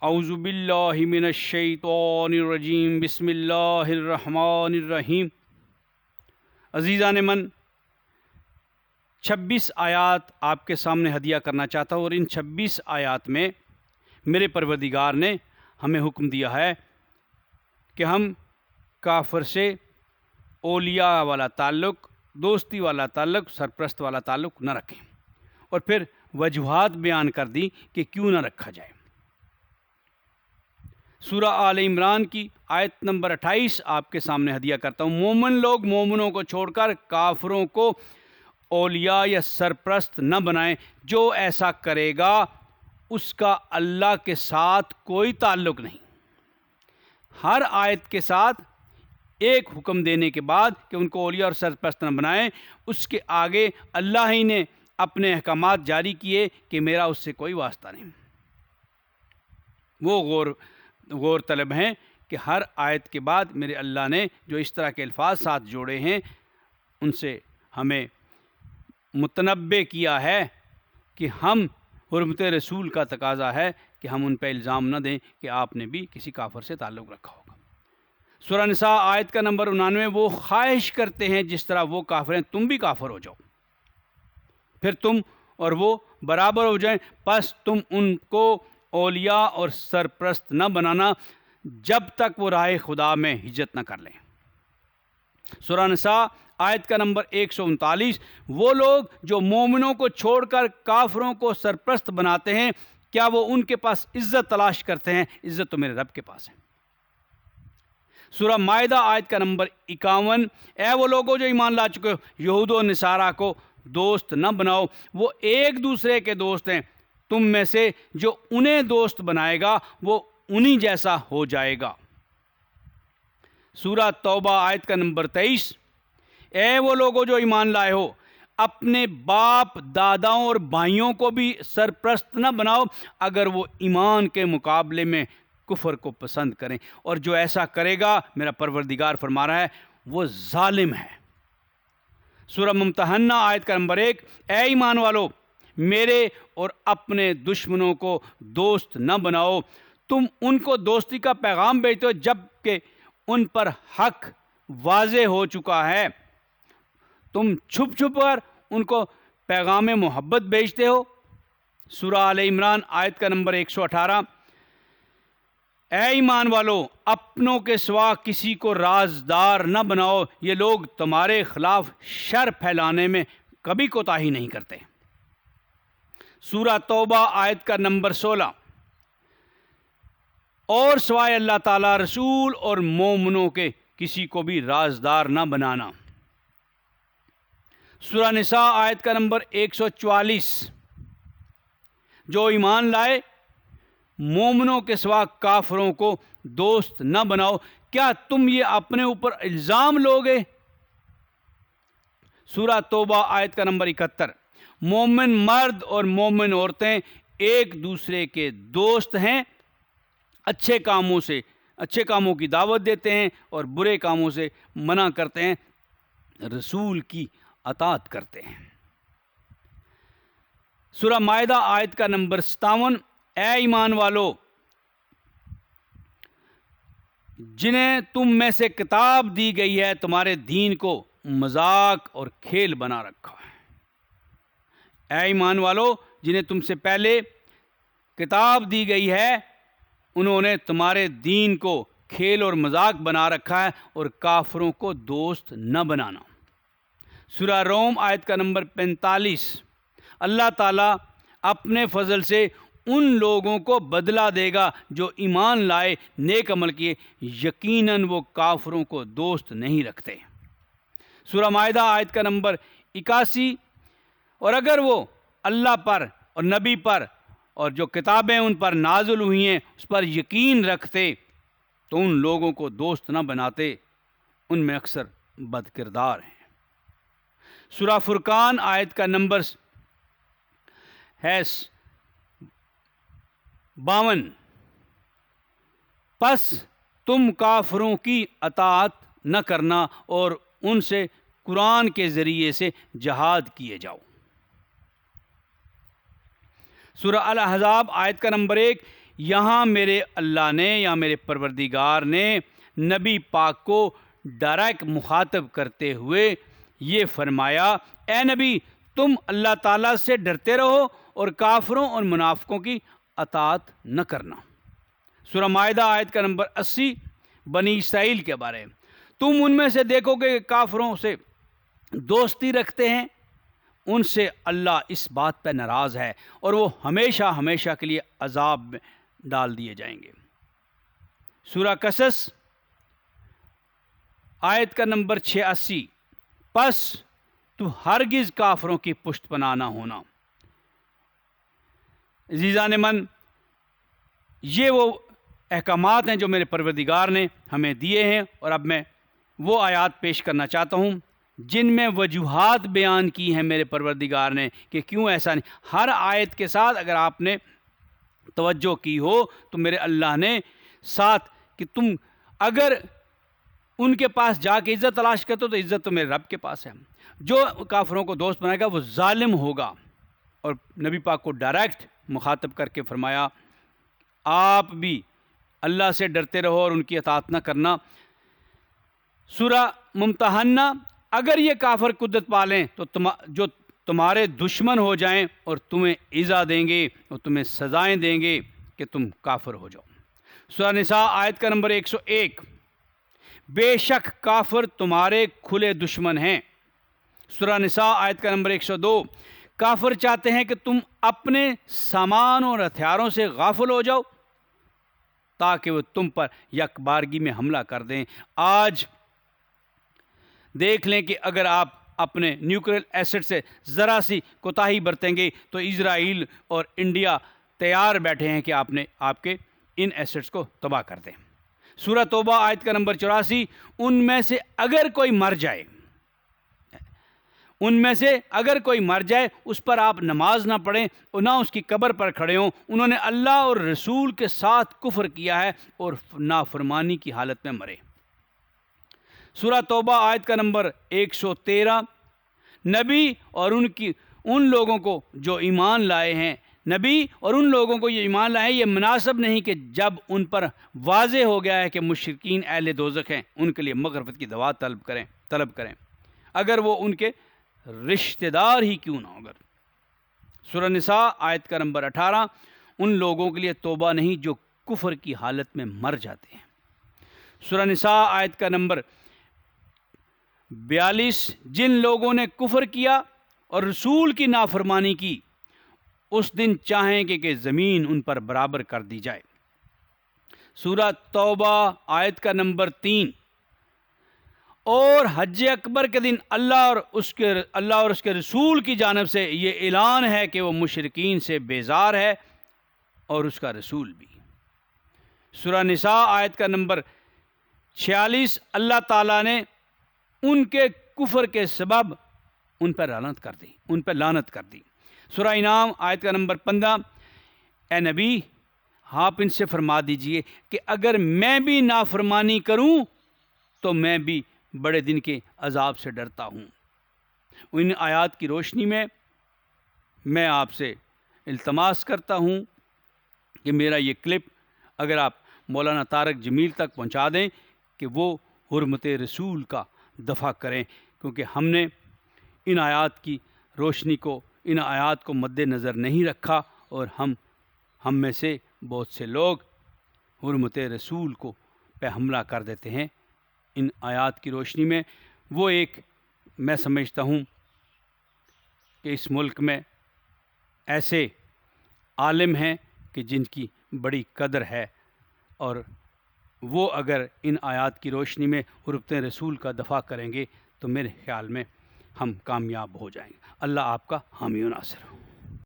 اعوذ باللہ من الشیطان الرجیم بسم اللہ الرحمن الرحیم۔ عزیزان من، 26 آیات آپ کے سامنے ہدیہ کرنا چاہتا ہوں، اور ان 26 آیات میں میرے پروردگار نے ہمیں حکم دیا ہے کہ ہم کافر سے اولیاء والا تعلق، دوستی والا تعلق، سرپرست والا تعلق نہ رکھیں، اور پھر وجوہات بیان کر دی کہ کیوں نہ رکھا جائے۔ سورہ آل عمران کی آیت نمبر 28 آپ کے سامنے ہدیہ کرتا ہوں۔ مومن لوگ مومنوں کو چھوڑ کر کافروں کو اولیاء یا سرپرست نہ بنائیں، جو ایسا کرے گا اس کا اللہ کے ساتھ کوئی تعلق نہیں۔ ہر آیت کے ساتھ ایک حکم دینے کے بعد کہ ان کو اولیاء اور سرپرست نہ بنائیں، اس کے آگے اللہ ہی نے اپنے احکامات جاری کیے کہ میرا اس سے کوئی واسطہ نہیں۔ وہ غور طلب ہیں کہ ہر آیت کے بعد میرے اللہ نے جو اس طرح کے الفاظ ساتھ جوڑے ہیں، ان سے ہمیں متنبع کیا ہے کہ ہم حرمت رسول کا تقاضا ہے کہ ہم ان پہ الزام نہ دیں کہ آپ نے بھی کسی کافر سے تعلق رکھا ہوگا۔ سورہ نساء آیت کا نمبر 99، وہ خواہش کرتے ہیں جس طرح وہ کافر ہیں تم بھی کافر ہو جاؤ، پھر تم اور وہ برابر ہو جائیں، پس تم ان کو اولیاء اور سرپرست نہ بنانا جب تک وہ راہ خدا میں ہجرت نہ کر لیں۔ سورہ نساء آیت کا نمبر 139، وہ لوگ جو مومنوں کو چھوڑ کر کافروں کو سرپرست بناتے ہیں، کیا وہ ان کے پاس عزت تلاش کرتے ہیں؟ عزت تو میرے رب کے پاس ہے۔ سورہ مائدہ آیت کا نمبر 51، اے وہ لوگوں جو ایمان لا چکے ہو، یہود و نصارہ کو دوست نہ بناؤ، وہ ایک دوسرے کے دوست ہیں، تم میں سے جو انہیں دوست بنائے گا وہ انہی جیسا ہو جائے گا۔ سورہ توبہ آیت کا نمبر 23، اے وہ لوگوں جو ایمان لائے ہو، اپنے باپ داداؤں اور بھائیوں کو بھی سرپرست نہ بناؤ اگر وہ ایمان کے مقابلے میں کفر کو پسند کریں، اور جو ایسا کرے گا میرا پروردگار فرما رہا ہے وہ ظالم ہے۔ سورہ ممتحنہ آیت کا نمبر 1، اے ایمان والو، میرے اور اپنے دشمنوں کو دوست نہ بناؤ، تم ان کو دوستی کا پیغام بھیجتے ہو جب کہ ان پر حق واضح ہو چکا ہے، تم چھپ چھپ کر ان کو پیغام محبت بھیجتے ہو۔ سورہ آل عمران آیت کا نمبر 118، اے ایمان والو، اپنوں کے سوا کسی کو رازدار نہ بناؤ، یہ لوگ تمہارے خلاف شر پھیلانے میں کبھی کوتاہی نہیں کرتے۔ سورہ توبہ آیت کا نمبر 16، اور سوائے اللہ تعالیٰ رسول اور مومنوں کے کسی کو بھی رازدار نہ بنانا۔ سورہ نساء آیت کا نمبر 144، جو ایمان لائے مومنوں کے سوا کافروں کو دوست نہ بناؤ، کیا تم یہ اپنے اوپر الزام لوگے؟ سورہ توبہ آیت کا نمبر 71، مومن مرد اور مومن عورتیں ایک دوسرے کے دوست ہیں، اچھے کاموں کی دعوت دیتے ہیں اور برے کاموں سے منع کرتے ہیں، رسول کی اطاعت کرتے ہیں۔ سورہ مائدہ آیت کا نمبر 57، اے ایمان والو، جنہیں تم میں سے کتاب دی گئی ہے تمہارے دین کو مذاق اور کھیل بنا رکھا ہے۔ اے ایمان والو، جنہیں تم سے پہلے کتاب دی گئی ہے انہوں نے تمہارے دین کو کھیل اور مذاق بنا رکھا ہے، اور کافروں کو دوست نہ بنانا۔ سورہ روم آیت کا نمبر 45، اللہ تعالیٰ اپنے فضل سے ان لوگوں کو بدلہ دے گا جو ایمان لائے، نیک عمل کیے، یقیناً وہ کافروں کو دوست نہیں رکھتے۔ سورہ مائدہ آیت کا نمبر 81، اور اگر وہ اللہ پر اور نبی پر اور جو کتابیں ان پر نازل ہوئی ہیں اس پر یقین رکھتے تو ان لوگوں کو دوست نہ بناتے، ان میں اکثر بد کردار ہیں۔ سورہ فرقان آیت کا نمبر ہے 52، پس تم کافروں کی اطاعت نہ کرنا اور ان سے قرآن کے ذریعے سے جہاد کیے جاؤ۔ سورہ الاحزاب آیت کا نمبر 1، یہاں میرے اللہ نے یا میرے پروردگار نے نبی پاک کو ڈائریکٹ مخاطب کرتے ہوئے یہ فرمایا، اے نبی تم اللہ تعالیٰ سے ڈرتے رہو اور کافروں اور منافقوں کی اطاعت نہ کرنا۔ سورہ مائدہ آیت کا نمبر 80 بنی اسرائیل کے بارے میں، تم ان میں سے دیکھو کہ کافروں سے دوستی رکھتے ہیں، ان سے اللہ اس بات پہ ناراض ہے اور وہ ہمیشہ ہمیشہ کے لیے عذاب میں ڈال دیے جائیں گے۔ سورہ قصص آیت کا نمبر 86، پس تو ہرگز کافروں کی پشت پناہ نہ ہونا۔ عزیزان من، یہ وہ احکامات ہیں جو میرے پروردگار نے ہمیں دیے ہیں، اور اب میں وہ آیات پیش کرنا چاہتا ہوں جن میں وجوہات بیان کی ہیں میرے پروردگار نے کہ کیوں ایسا نہیں۔ ہر آیت کے ساتھ اگر آپ نے توجہ کی ہو تو میرے اللہ نے ساتھ کہ تم اگر ان کے پاس جا کے عزت تلاش کرتے ہو تو عزت تو میرے رب کے پاس ہے۔ جو کافروں کو دوست بنائے گا وہ ظالم ہوگا، اور نبی پاک کو ڈائریکٹ مخاطب کر کے فرمایا آپ بھی اللہ سے ڈرتے رہو اور ان کی اطاعت نہ کرنا۔ سورہ ممتحنہ، اگر یہ کافر قدرت پالیں تو جو تمہارے دشمن ہو جائیں اور تمہیں ایذا دیں گے اور تمہیں سزائیں دیں گے کہ تم کافر ہو جاؤ۔ سورہ نساء آیت کا نمبر 101، بے شک کافر تمہارے کھلے دشمن ہیں۔ سورہ نساء آیت کا نمبر 102، کافر چاہتے ہیں کہ تم اپنے سامان اور ہتھیاروں سے غافل ہو جاؤ تاکہ وہ تم پر یک بارگی میں حملہ کر دیں۔ آج دیکھ لیں کہ اگر آپ اپنے نیوکلیئر ایسٹ سے ذرا سی کوتاہی برتیں گے تو اسرائیل اور انڈیا تیار بیٹھے ہیں کہ آپ کے ان ایسٹس کو تباہ کر دیں۔ سورہ توبہ آیت کا نمبر 84، ان میں سے اگر کوئی مر جائے اس پر آپ نماز نہ پڑھیں اور نہ اس کی قبر پر کھڑے ہوں، انہوں نے اللہ اور رسول کے ساتھ کفر کیا ہے اور نافرمانی کی حالت میں مرے۔ سورہ توبہ آیت کا نمبر 113، نبی اور ان لوگوں کو جو ایمان لائے ہیں، نبی اور ان لوگوں کو یہ ایمان لائے ہیں، یہ مناسب نہیں کہ جب ان پر واضح ہو گیا ہے کہ مشرکین اہل دوزخ ہیں ان کے لیے مغفرت کی دعا طلب کریں اگر وہ ان کے رشتہ دار ہی کیوں نہ ہو۔ سورہ نساء آیت کا نمبر 18، ان لوگوں کے لیے توبہ نہیں جو کفر کی حالت میں مر جاتے ہیں۔ سورہ نساء آیت کا نمبر 42، جن لوگوں نے کفر کیا اور رسول کی نافرمانی کی اس دن چاہیں گے کہ زمین ان پر برابر کر دی جائے۔ سورہ توبہ آیت کا نمبر 3، اور حج اکبر کے دن اللہ اور اس کے رسول کی جانب سے یہ اعلان ہے کہ وہ مشرکین سے بیزار ہے اور اس کا رسول بھی۔ سورہ نساء آیت کا نمبر 46، اللہ تعالیٰ نے ان کے کفر کے سبب ان پر لعنت کر دی۔ سورہ انعام آیت کا نمبر 15، اے نبی آپ ان سے فرما دیجئے کہ اگر میں بھی نافرمانی کروں تو میں بھی بڑے دن کے عذاب سے ڈرتا ہوں۔ ان آیات کی روشنی میں میں آپ سے التماس کرتا ہوں کہ میرا یہ کلپ اگر آپ مولانا طارق جمیل تک پہنچا دیں کہ وہ حرمت رسول کا دفاع کریں، کیونکہ ہم نے ان آیات کی روشنی کو، ان آیات کو مد نظر نہیں رکھا، اور ہم میں سے بہت سے لوگ حرمت رسول کو پہ حملہ کر دیتے ہیں۔ ان آیات کی روشنی میں وہ میں سمجھتا ہوں کہ اس ملک میں ایسے عالم ہیں کہ جن کی بڑی قدر ہے، اور وہ اگر ان آیات کی روشنی میں حرمت رسول کا دفاع کریں گے تو میرے خیال میں ہم کامیاب ہو جائیں گے۔ اللہ آپ کا حامی و ناصر ہو۔